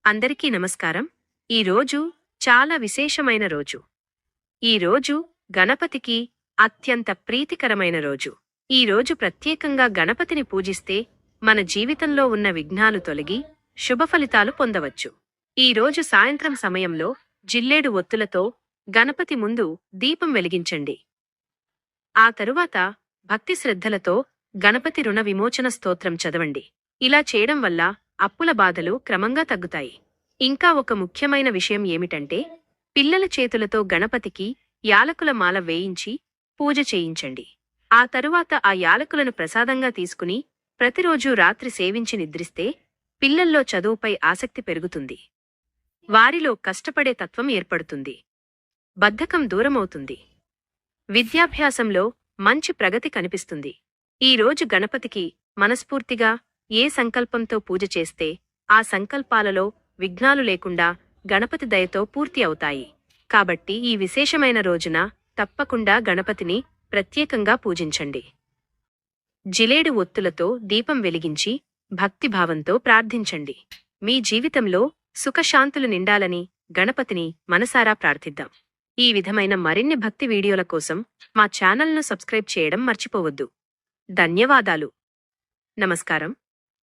అందరికీ నమస్కారం. ఈరోజు చాలా విశేషమైన రోజు. ఈరోజు గణపతికి అత్యంత ప్రీతికరమైన రోజు. ఈరోజు ప్రత్యేకంగా గణపతిని పూజిస్తే మన జీవితంలో ఉన్న విఘ్నాలు తొలగి శుభఫలితాలు పొందవచ్చు. ఈరోజు సాయంత్రం సమయంలో జిల్లేడు ఒత్తులతో గణపతి ముందు దీపం వెలిగించండి. ఆ తరువాత భక్తి శ్రద్ధలతో గణపతి రుణ విమోచన స్తోత్రం చదవండి. ఇలా చేయడం వల్ల అప్పుల బాధలు క్రమంగా తగ్గుతాయి. ఇంకా ఒక ముఖ్యమైన విషయం ఏమిటంటే, పిల్లల చేతులతో గణపతికి యాలకుల మాల వేయించి పూజ చేయించండి. ఆ తరువాత ఆ యాలకులను ప్రసాదంగా తీసుకుని ప్రతిరోజూ రాత్రి సేవించి నిద్రిస్తే పిల్లల్లో చదువుపై ఆసక్తి పెరుగుతుంది. వారిలో కష్టపడే తత్వం ఏర్పడుతుంది. బద్ధకం దూరమవుతుంది. విద్యాభ్యాసంలో మంచి ప్రగతి కనిపిస్తుంది. ఈరోజు గణపతికి మనస్ఫూర్తిగా ఏ సంకల్పంతో పూజ చేస్తే ఆ సంకల్పాలలో విఘ్నాలు లేకుండా గణపతి దయతో పూర్తి అవుతాయి. కాబట్టి ఈ విశేషమైన రోజున తప్పకుండా గణపతిని ప్రత్యేకంగా పూజించండి. జిలేడు ఒత్తులతో దీపం వెలిగించి భక్తిభావంతో ప్రార్థించండి. మీ జీవితంలో సుఖశాంతులు నిండాలని గణపతిని మనసారా ప్రార్థిద్దాం. ఈ విధమైన మరిన్ని భక్తి వీడియోల కోసం మా ఛానల్ను సబ్స్క్రైబ్ చేయడం మర్చిపోవద్దు. ధన్యవాదాలు. నమస్కారం.